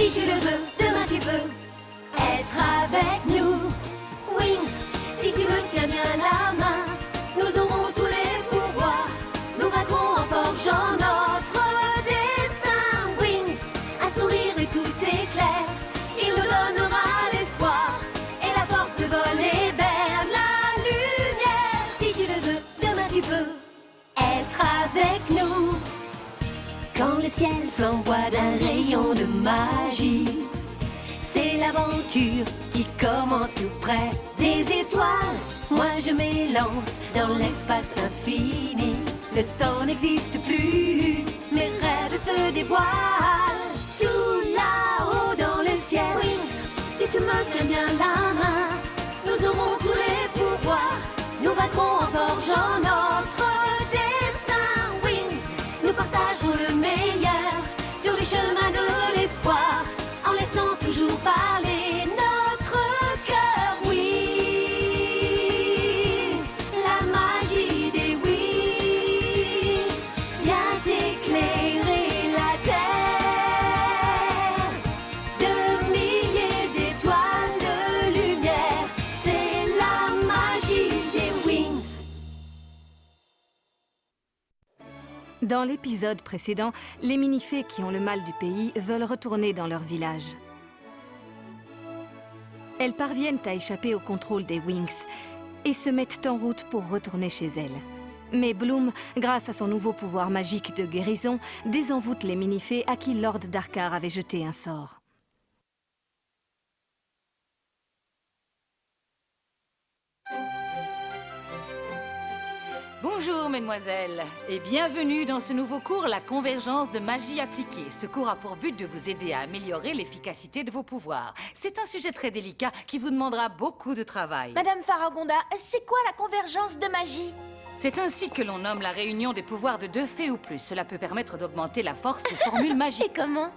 Si tu le veux, demain tu peux être avec nous. Wings, si tu me tiens bien la main, nous aurons tous les pouvoirs. Nous vaincrons en forgeant notre destin. Wings, un sourire et tout s'éclaire. Il nous donnera l'espoir et la force de voler vers la lumière. Si tu le veux, demain tu peux être avec nous. Quand le ciel flamboie d'un rayon de magie, c'est l'aventure qui commence tout près des étoiles. Moi je m'élance dans l'espace infini. Le temps n'existe plus, mes rêves se dévoilent. Tout là-haut dans le ciel. Wings, si tu me tiens bien la main, nous aurons tous les pouvoirs. Nous vaincrons en forgeant notre destin. Wings, nous partagerons le meilleur sur les chemins de l'espoir, en laissant toujours parler notre cœur. Wings, la magie des wings vient éclairer la terre. De milliers d'étoiles de lumière, c'est la magie des wings. Dans l'épisode précédent, les minifées qui ont le mal du pays veulent retourner dans leur village. Elles parviennent à échapper au contrôle des Wings et se mettent en route pour retourner chez elles. Mais Bloom, grâce à son nouveau pouvoir magique de guérison, désenvoûte les minifées à qui Lord Darkar avait jeté un sort. Bonjour mesdemoiselles et bienvenue dans ce nouveau cours La convergence de magie appliquée. Ce cours a pour but de vous aider à améliorer l'efficacité de vos pouvoirs. C'est un sujet très délicat qui vous demandera beaucoup de travail. Madame Faragonda, c'est quoi la convergence de magie? C'est ainsi que l'on nomme la réunion des pouvoirs de 2 fées ou plus. Cela peut permettre d'augmenter la force des formules Et magiques. comment?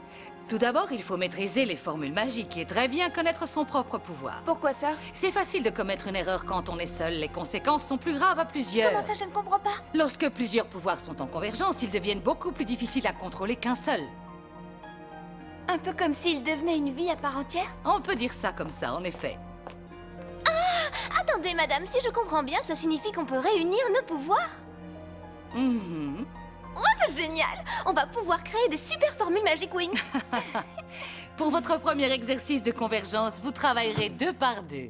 Tout d'abord, il faut maîtriser les formules magiques et très bien connaître son propre pouvoir. Pourquoi ça? C'est facile de commettre une erreur quand on est seul. Les conséquences sont plus graves à plusieurs. Comment ça, je ne comprends pas? Lorsque plusieurs pouvoirs sont en convergence, ils deviennent beaucoup plus difficiles à contrôler qu'un seul. Un peu comme s'il devenait une vie à part entière? On peut dire ça comme ça, en effet. Attendez, madame, si je comprends bien, ça signifie qu'on peut réunir nos pouvoirs? Mhm. Oh, c'est génial! On va pouvoir créer des super formules magiques Wings. Pour votre premier exercice de convergence, vous travaillerez 2 par 2.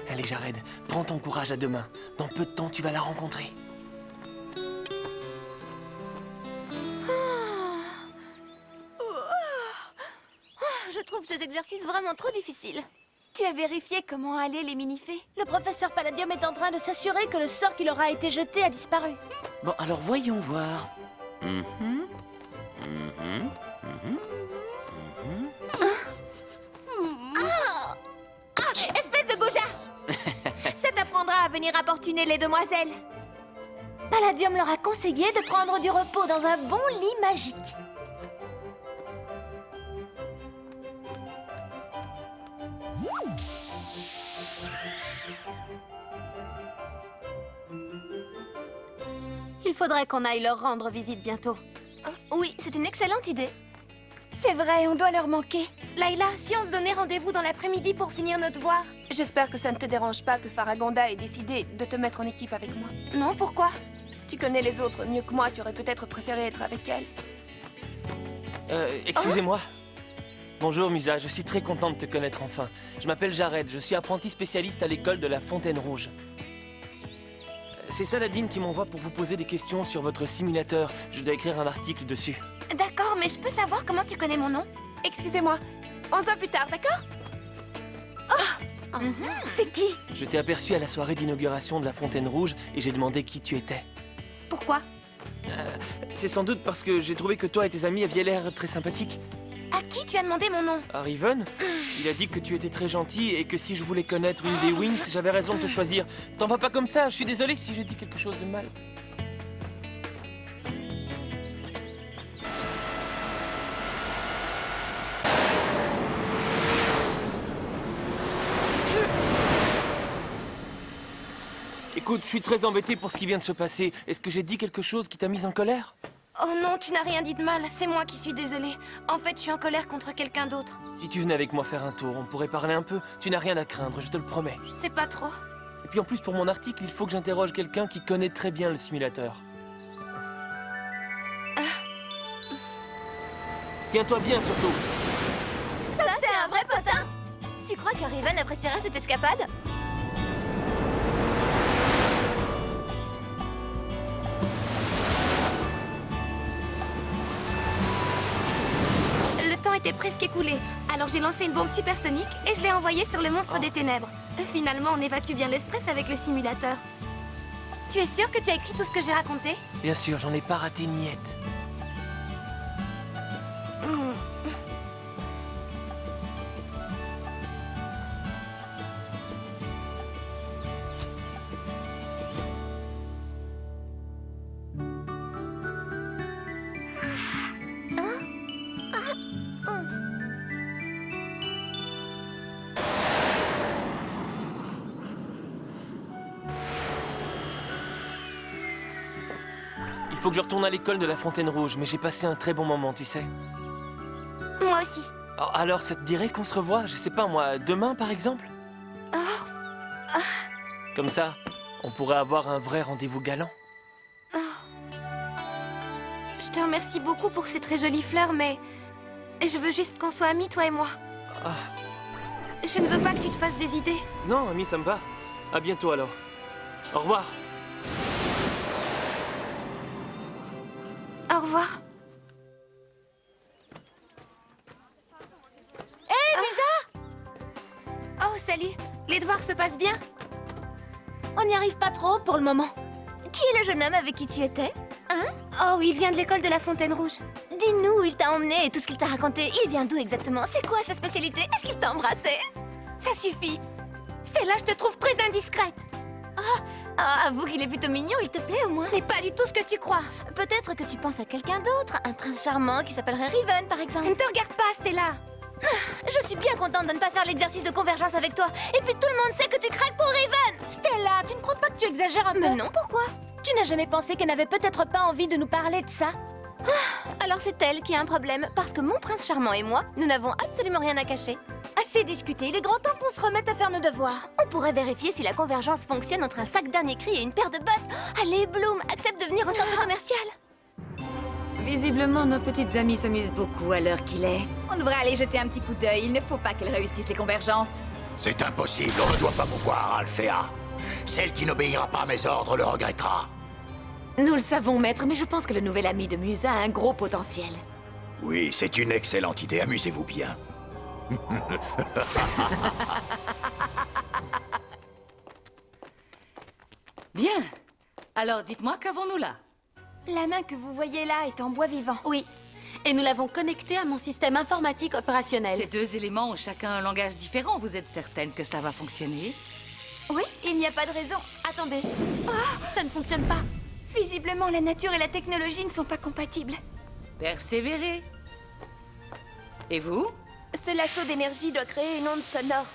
Allez Jared, prends ton courage à 2 mains. Dans peu de temps, tu vas la rencontrer. Je trouve cet exercice vraiment trop difficile. Tu as vérifié comment allaient les minifées? Le professeur Palladium est en train de s'assurer que le sort qui leur a été jeté a disparu. Bon, alors voyons voir. Espèce de goujat! Ça t'apprendra à venir importuner les demoiselles. Palladium leur a conseillé de prendre du repos dans un bon lit magique. Il faudrait qu'on aille leur rendre visite bientôt. Oui, c'est une excellente idée. C'est vrai, on doit leur manquer. Layla, si on se donnait rendez-vous dans l'après-midi pour finir nos devoirs? J'espère que ça ne te dérange pas que Faragonda ait décidé de te mettre en équipe avec moi. Non, pourquoi? Tu connais les autres mieux que moi, tu aurais peut-être préféré être avec elle. Excusez-moi. Bonjour Musa, je suis très content de te connaître enfin. Je m'appelle Jared, je suis apprenti spécialiste à l'école de la Fontaine Rouge. C'est Saladin qui m'envoie pour vous poser des questions sur votre simulateur. Je dois écrire un article dessus. D'accord, mais je peux savoir comment tu connais mon nom? Excusez-moi, on se voit plus tard, d'accord? C'est qui? Je t'ai aperçu à la soirée d'inauguration de la Fontaine Rouge et j'ai demandé qui tu étais. Pourquoi? C'est sans doute parce que j'ai trouvé que toi et tes amis aviez l'air très sympathiques. À qui tu as demandé mon nom? À Riven, il a dit que tu étais très gentil et que si je voulais connaître une des Wings, j'avais raison de te choisir. T'en vas pas comme ça, je suis désolé si j'ai dit quelque chose de mal. Écoute, je suis très embêté pour ce qui vient de se passer. Est-ce que j'ai dit quelque chose qui t'a mise en colère? Oh non, tu n'as rien dit de mal. C'est moi qui suis désolée. En fait, je suis en colère contre quelqu'un d'autre. Si tu venais avec moi faire un tour, on pourrait parler un peu. Tu n'as rien à craindre, je te le promets. Je sais pas trop. Et puis en plus, pour mon article, il faut que j'interroge quelqu'un qui connaît très bien le simulateur. Tiens-toi bien, surtout. Ça, c'est un vrai potin! Tu crois que Riven appréciera cette escapade? Le temps était presque écoulé, alors j'ai lancé une bombe supersonique et je l'ai envoyée sur le monstre des ténèbres. Finalement, on évacue bien le stress avec le simulateur. Tu es sûr que tu as écrit tout ce que j'ai raconté? Bien sûr, j'en ai pas raté une miette. Il faut que je retourne à l'école de la Fontaine Rouge, mais j'ai passé un très bon moment, tu sais. Moi aussi. Oh, alors, ça te dirait qu'on se revoit, je sais pas moi, demain par exemple? Comme ça, on pourrait avoir un vrai rendez-vous galant. Je te remercie beaucoup pour ces très jolies fleurs, mais je veux juste qu'on soit amis, toi et moi. Je ne veux pas que tu te fasses des idées. Non, ami, ça me va. À bientôt alors. Au revoir. Au revoir. Hé, Musa! Oh, salut. Les devoirs se passent bien? On n'y arrive pas trop pour le moment. Qui est le jeune homme avec qui tu étais? Hein? Oh, il vient de l'école de la Fontaine Rouge. Dis-nous où il t'a emmené et tout ce qu'il t'a raconté. Il vient d'où exactement? C'est quoi sa spécialité? Est-ce qu'il t'a embrassé? Ça suffit. Stella, je te trouve très indiscrète. Avoue qu'il est plutôt mignon, il te plaît au moins. Ce n'est pas du tout ce que tu crois. Peut-être que tu penses à quelqu'un d'autre, un prince charmant qui s'appellerait Riven par Ça exemple. ne te regarde pas, Stella. Je suis bien contente de ne pas faire l'exercice de convergence avec toi. Et puis tout le monde sait que tu craques pour Riven. Stella, tu ne crois pas que tu exagères un peu? Mais non, pourquoi? Tu n'as jamais pensé qu'elle n'avait peut-être pas envie de nous parler de ça? Alors c'est elle qui a un problème, parce que mon prince charmant et moi, nous n'avons absolument rien à cacher. Assez discuté, il est grand temps qu'on se remette à faire nos devoirs. On pourrait vérifier si la convergence fonctionne entre un sac dernier cri et une paire de bottes. Allez, Bloom, accepte de venir au centre commercial. Visiblement, nos petites amies s'amusent beaucoup à l'heure qu'il est. On devrait aller jeter un petit coup d'œil. Il ne faut pas qu'elles réussissent les convergences. C'est impossible, on ne doit pas vous voir, Alphéa. Celle qui n'obéira pas à mes ordres le regrettera. Nous le savons, maître, mais je pense que le nouvel ami de Musa a un gros potentiel. Oui, c'est une excellente idée, amusez-vous bien. Bien. Alors, dites-moi, qu'avons-nous là? La main que vous voyez là est en bois vivant. Oui, et nous l'avons connectée à mon système informatique opérationnel. Ces deux éléments ont chacun un langage différent. Vous êtes certaine que ça va fonctionner? Oui, il n'y a pas de raison. Attendez, ça ne fonctionne pas. Visiblement, la nature et la technologie ne sont pas compatibles. Persévérez. Et vous? Ce lasso d'énergie doit créer une onde sonore.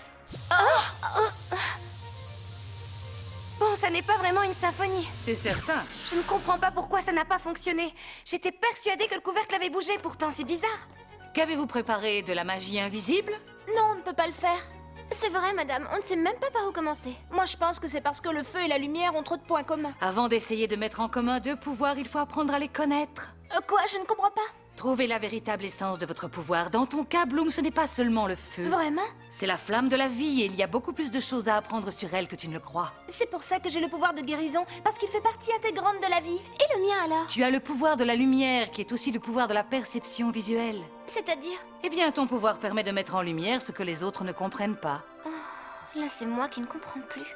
Bon, ça n'est pas vraiment une symphonie. C'est certain. Je ne comprends pas pourquoi ça n'a pas fonctionné. J'étais persuadée que le couvercle avait bougé, pourtant c'est bizarre. Qu'avez-vous préparé? De la magie invisible? Non, on ne peut pas le faire. C'est vrai, madame, on ne sait même pas par où commencer. Moi, je pense que c'est parce que le feu et la lumière ont trop de points communs. Avant d'essayer de mettre en commun deux pouvoirs, il faut apprendre à les connaître. Quoi? Je ne comprends pas. Trouvez la véritable essence de votre pouvoir. Dans ton cas, Bloom, ce n'est pas seulement le feu. Vraiment? C'est la flamme de la vie et il y a beaucoup plus de choses à apprendre sur elle que tu ne le crois. C'est pour ça que j'ai le pouvoir de guérison, parce qu'il fait partie intégrante de la vie. Et le mien alors? Tu as le pouvoir de la lumière, qui est aussi le pouvoir de la perception visuelle. C'est-à-dire? Eh bien, ton pouvoir permet de mettre en lumière ce que les autres ne comprennent pas. Là, c'est moi qui ne comprends plus.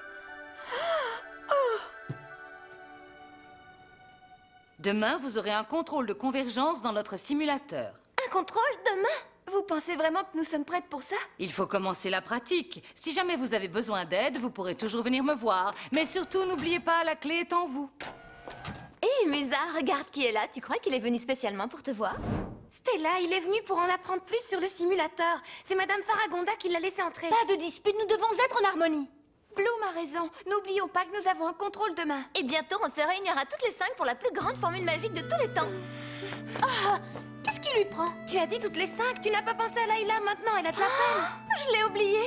Demain, vous aurez un contrôle de convergence dans notre simulateur. Un contrôle demain? Vous pensez vraiment que nous sommes prêtes pour ça? Il faut commencer la pratique. Si jamais vous avez besoin d'aide, vous pourrez toujours venir me voir. Mais surtout, n'oubliez pas, la clé est en vous. Hé, Musa, regarde qui est là. Tu crois qu'il est venu spécialement pour te voir? Stella, il est venu pour en apprendre plus sur le simulateur. C'est Madame Faragonda qui l'a laissé entrer. Pas de dispute, nous devons être en harmonie. Bloom a raison. N'oublions pas que nous avons un contrôle demain. Et bientôt, on se réunira toutes les 5 pour la plus grande formule magique de tous les temps. Qu'est-ce qui lui prend? Tu as dit toutes les 5. Tu n'as pas pensé à Layla maintenant. Elle a de la peine. Je l'ai oublié.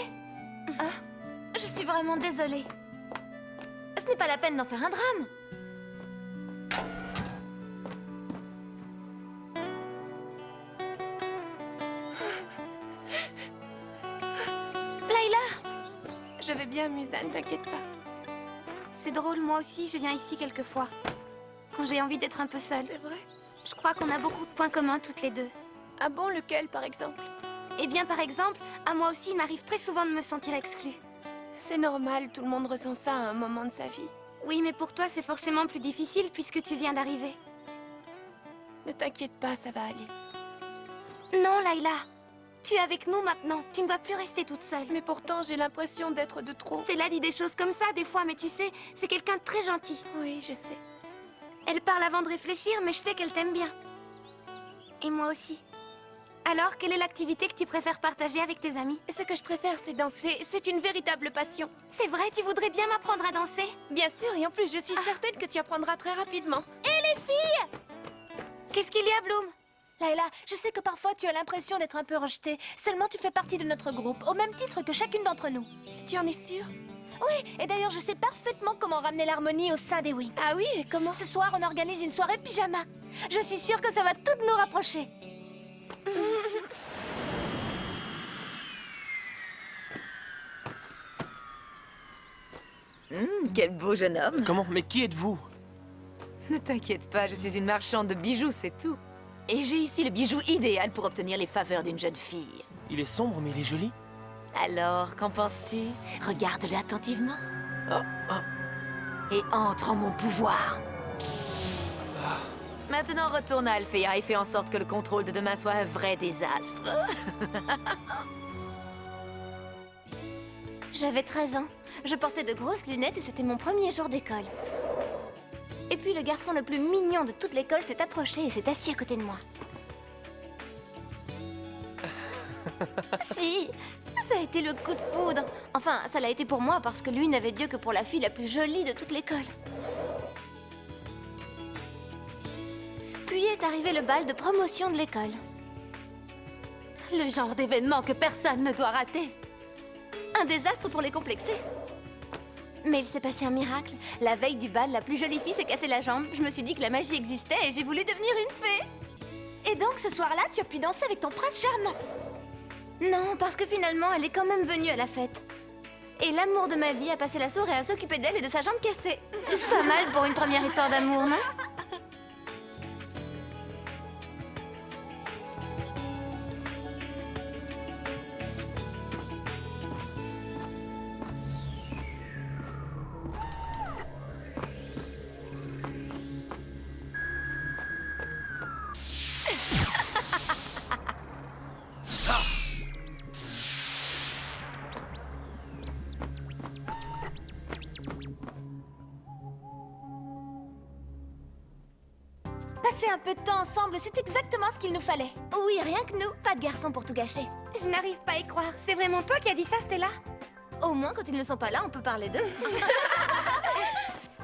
Je suis vraiment désolée. Ce n'est pas la peine d'en faire un drame. Layla! Je vais bien, Musa, ne t'inquiète pas. C'est drôle, moi aussi, je viens ici quelquefois. Quand j'ai envie d'être un peu seule. C'est vrai? Je crois qu'on a beaucoup de points communs toutes les deux. Ah bon, lequel, par exemple? Eh bien, par exemple, à moi aussi, il m'arrive très souvent de me sentir exclue. C'est normal, tout le monde ressent ça à un moment de sa vie. Oui, mais pour toi, c'est forcément plus difficile puisque tu viens d'arriver. Ne t'inquiète pas, ça va aller. Non, Layla. Tu es avec nous maintenant. Tu ne dois plus rester toute seule. Mais pourtant, j'ai l'impression d'être de trop. Stella dit des choses comme ça des fois, mais tu sais, c'est quelqu'un de très gentil. Oui, je sais. Elle parle avant de réfléchir, mais je sais qu'elle t'aime bien. Et moi aussi. Alors, quelle est l'activité que tu préfères partager avec tes amis? Ce que je préfère, c'est danser. C'est une véritable passion. C'est vrai, tu voudrais bien m'apprendre à danser? Bien sûr, et en plus, je suis certaine que tu apprendras très rapidement. Qu'est-ce qu'il y a, Bloom? Layla, je sais que parfois tu as l'impression d'être un peu rejetée. Seulement tu fais partie de notre groupe, au même titre que chacune d'entre nous. Tu en es sûre? Oui, et d'ailleurs je sais parfaitement comment ramener l'harmonie au sein des Wings. Ah oui, et comment? Ce soir, on organise une soirée pyjama. Je suis sûre que ça va toutes nous rapprocher. Quel beau jeune homme. Comment? Mais qui êtes-vous? Ne t'inquiète pas, je suis une marchande de bijoux, c'est tout. Et j'ai ici le bijou idéal pour obtenir les faveurs d'une jeune fille. Il est sombre, mais il est joli. Alors, qu'en penses-tu? Regarde-le attentivement. Et entre en mon pouvoir. Maintenant, retourne à Alfea et fais en sorte que le contrôle de demain soit un vrai désastre. J'avais 13 ans. Je portais de grosses lunettes et c'était mon premier jour d'école. Et puis le garçon le plus mignon de toute l'école s'est approché et s'est assis à côté de moi. Si, ça a été le coup de foudre. Enfin, ça l'a été pour moi parce que lui n'avait Dieu que pour la fille la plus jolie de toute l'école. Puis est arrivé le bal de promotion de l'école. Le genre d'événement que personne ne doit rater. Un désastre pour les complexés. Mais il s'est passé un miracle. La veille du bal, la plus jolie fille s'est cassée la jambe. Je me suis dit que la magie existait et j'ai voulu devenir une fée. Et donc ce soir-là, tu as pu danser avec ton prince charmant. Non, parce que finalement, elle est quand même venue à la fête. Et l'amour de ma vie a passé la soirée à s'occuper d'elle et de sa jambe cassée. Pas mal pour une première histoire d'amour, non? Passer un peu de temps ensemble, c'est exactement ce qu'il nous fallait. Oui, rien que nous. Pas de garçon pour tout gâcher. Je n'arrive pas à y croire. C'est vraiment toi qui as dit ça, Stella? Au moins, quand ils ne sont pas là, on peut parler d'eux.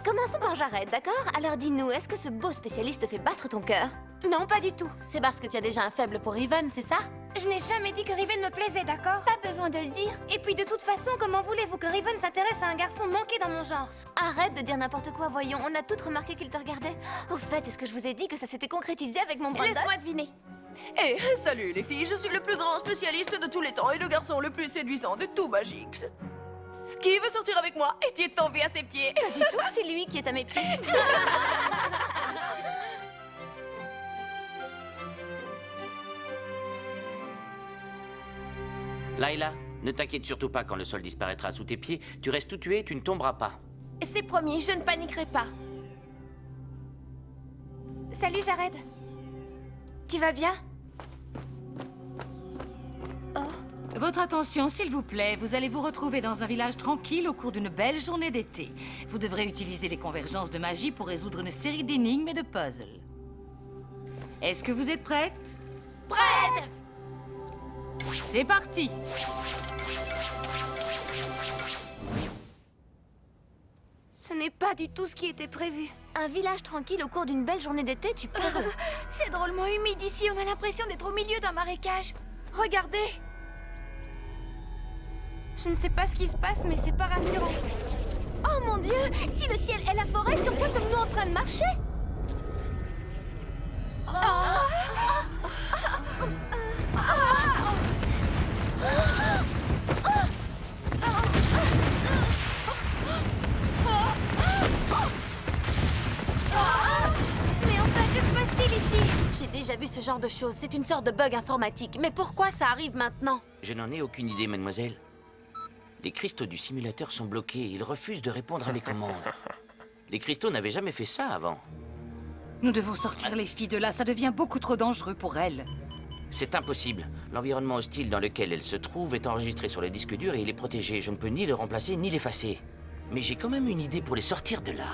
Commençons par Jared, d'accord? Alors dis-nous, est-ce que ce beau spécialiste te fait battre ton cœur? Non, pas du tout. C'est parce que tu as déjà un faible pour Riven, c'est ça? Je n'ai jamais dit que Riven me plaisait, d'accord? Pas besoin de le dire. Et puis de toute façon, comment voulez-vous que Riven s'intéresse à un garçon manqué dans mon genre? Arrête de dire n'importe quoi, voyons. On a toutes remarqué qu'il te regardait. Au fait, est-ce que je vous ai dit que ça s'était concrétisé avec mon bras? Laisse-moi deviner. Eh, salut les filles, je suis le plus grand spécialiste de tous les temps et le garçon le plus séduisant de tout Magix. Qui veut sortir avec moi? Et tu es tombée à ses pieds. Pas du tout, c'est lui qui est à mes pieds. Layla, ne t'inquiète surtout pas quand le sol disparaîtra sous tes pieds. Tu restes où tu es, tu ne tomberas pas. C'est promis, je ne paniquerai pas. Salut, Jared. Tu vas bien? Votre attention, s'il vous plaît. Vous allez vous retrouver dans un village tranquille au cours d'une belle journée d'été. Vous devrez utiliser les convergences de magie pour résoudre une série d'énigmes et de puzzles. Est-ce que vous êtes prête? Prête! C'est parti! Ce n'est pas du tout ce qui était prévu. Un village tranquille au cours d'une belle journée d'été, tu parles. C'est drôlement humide ici, on a l'impression d'être au milieu d'un marécage. Regardez. Je ne sais pas ce qui se passe, mais c'est pas rassurant. Oh mon Dieu, si le ciel est la forêt, sur quoi sommes-nous en train de marcher? Mais enfin, que se passe-t-il ici? J'ai déjà vu ce genre de choses. C'est une sorte de bug informatique. Mais pourquoi ça arrive maintenant? Je n'en ai aucune idée, mademoiselle. Les cristaux du simulateur sont bloqués. Ils refusent de répondre à mes commandes. Les cristaux n'avaient jamais fait ça avant. Nous devons sortir les filles de là, ça devient beaucoup trop dangereux pour elles. C'est impossible. L'environnement hostile dans lequel elles se trouvent est enregistré sur le disque dur et il est protégé. Je ne peux ni le remplacer ni l'effacer. Mais j'ai quand même une idée pour les sortir de là.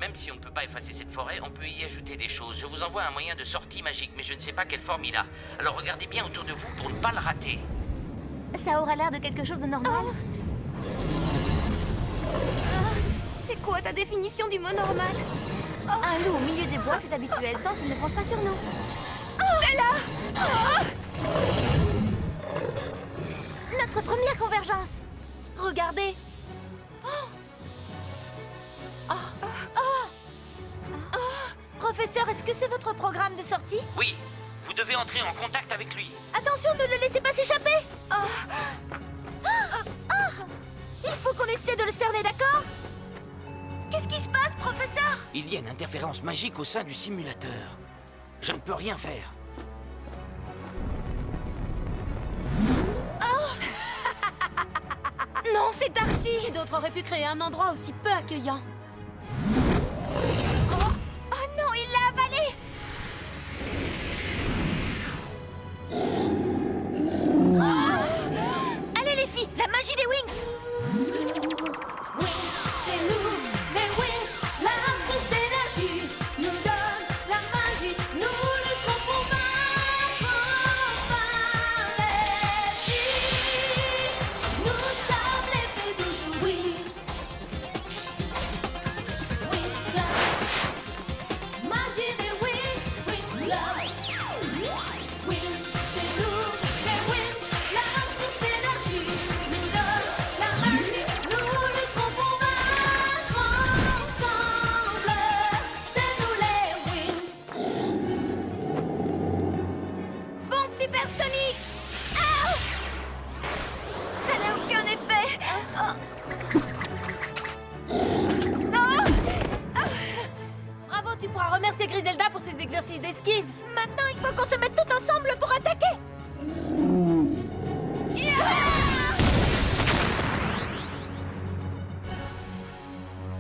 Même si on ne peut pas effacer cette forêt, on peut y ajouter des choses. Je vous envoie un moyen de sortie magique, mais je ne sais pas quelle forme il a. Alors regardez bien autour de vous pour ne pas le rater. Ça aura l'air de quelque chose de normal. C'est quoi ta définition du mot normal? Un loup au milieu des bois, c'est habituel, tant qu'il ne pense pas sur nous. Notre première convergence. Regardez. Professeur, est-ce que c'est votre programme de sortie? Oui, vous devez entrer en contact avec lui. Attention, ne le laissez pas s'échapper. Il faut qu'on essaie de le cerner, d'accord? Qu'est-ce qui se passe, professeur? Il y a une interférence magique au sein du simulateur. Je ne peux rien faire. Non, c'est Darcy. Qui d'autre aurait pu créer un endroit aussi peu accueillant? Oh non, il l'a avalé. Allez les filles, la magie des Wings. C'est nous, les Wings, la source d'énergie nous donne la magie, nous luttons pour vaincre enfin les Wings. Nous sommes les fées du jour Wings. Wings Club, magie des Wings, Wings Club. Wings, c'est nous, les Wings, la source d'énergie nous donne la magie, nous luttons pour vaincre ensemble. C'est nous les Wings. Bombe supersonique. Ah! Ça n'a aucun effet. Bravo, tu pourras remercier Griselda pour ses exercices d'esquive. Maintenant, il faut qu'on se mette tout ensemble pour attaquer.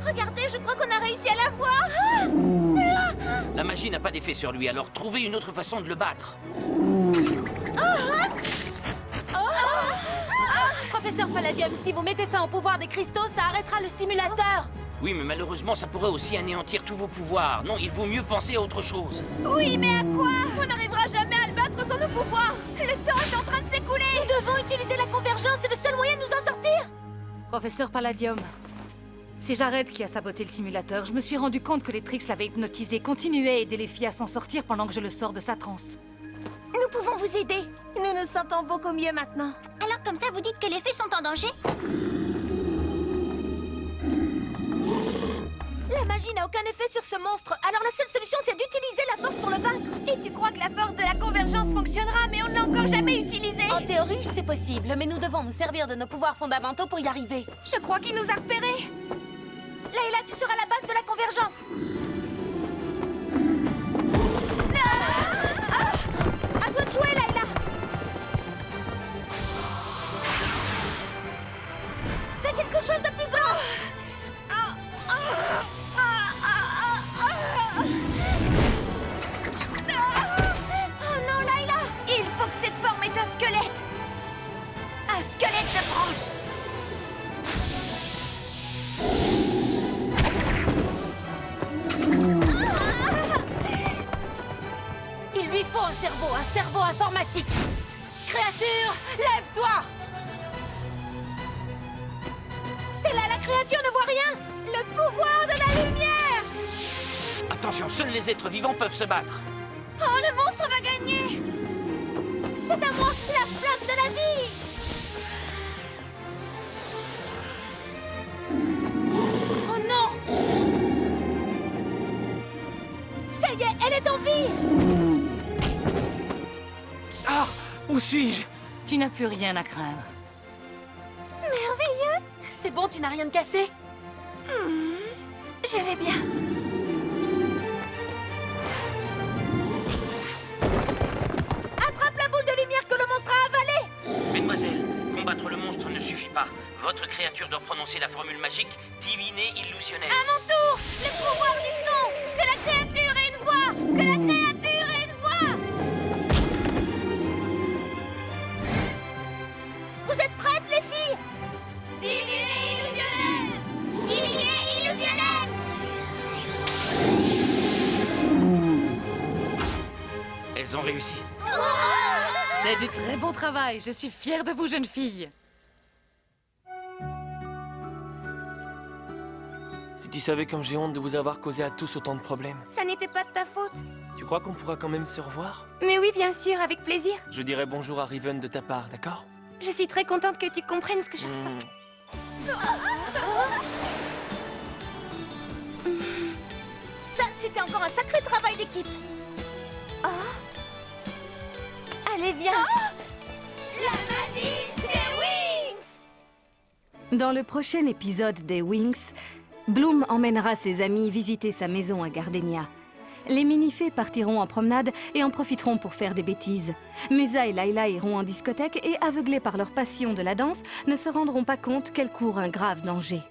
Regardez, je crois qu'on a réussi à la voir. La magie n'a pas d'effet sur lui, alors trouvez une autre façon de le battre. Professeur Palladium, si vous mettez fin au pouvoir des cristaux, ça arrêtera le simulateur. Oui, mais malheureusement, ça pourrait aussi anéantir tous vos pouvoirs. Non, il vaut mieux penser à autre chose. Oui, mais à quoi? On n'arrivera jamais à le battre sans nos pouvoirs. Le temps est en train de s'écouler. Nous devons utiliser la convergence, c'est le seul moyen de nous en sortir. Professeur Palladium, c'est Jared qui a saboté le simulateur. Je me suis rendu compte que les Trix l'avaient hypnotisé. Continuez à aider les filles à s'en sortir pendant que je le sors de sa transe. Nous pouvons vous aider. Nous nous sentons beaucoup mieux maintenant. Alors comme ça, vous dites que les fées sont en danger? La magie n'a aucun effet sur ce monstre, alors la seule solution c'est d'utiliser la force pour le vaincre. Et tu crois que la force de la convergence fonctionnera, mais on ne l'a encore jamais utilisée. En théorie, c'est possible, mais nous devons nous servir de nos pouvoirs fondamentaux pour y arriver. Je crois qu'il nous a repérés. Layla, tu seras la base de la convergence. À toi de jouer, Layla. Fais quelque chose de plus grand. Oh non, Layla! Il faut que cette forme ait un squelette. Un squelette de branche. Il lui faut un cerveau informatique. Créature, lève-toi! Stella, la créature ne voit rien. Le pouvoir de la lumière! Attention, seuls les êtres vivants peuvent se battre. Oh, le monstre va gagner! C'est à moi, la flamme de la vie! Oh non! Ça y est, elle est en vie! Ah! Où suis-je? Tu n'as plus rien à craindre. Merveilleux! C'est bon, tu n'as rien de cassé? Je vais bien. Attrape la boule de lumière que le monstre a avalée! Mesdemoiselles, combattre le monstre ne suffit pas. Votre créature doit prononcer la formule magique Divinée illusionnelle. À mon tour! Le pouvoir du son! Que la créature ait une voix! Que la créature ait une voix! Vous êtes prêtes, les filles? Divinée illusionnelle! Divinée illusionnelle! Elles ont réussi. C'est du très bon travail. Je suis fière de vous, jeunes filles. Si tu savais comme j'ai honte de vous avoir causé à tous autant de problèmes. Ça n'était pas de ta faute. Tu crois qu'on pourra quand même se revoir? Mais oui, bien sûr, avec plaisir. Je dirai bonjour à Riven de ta part, d'accord? Je suis très contente que tu comprennes ce que je ressens. Ça, c'était encore un sacré travail d'équipe. Allez, viens. La magie des Wings! Dans le prochain épisode des Wings, Bloom emmènera ses amis visiter sa maison à Gardenia. Les minifées partiront en promenade et en profiteront pour faire des bêtises. Musa et Layla iront en discothèque et, aveuglés par leur passion de la danse, ne se rendront pas compte qu'elles courent un grave danger.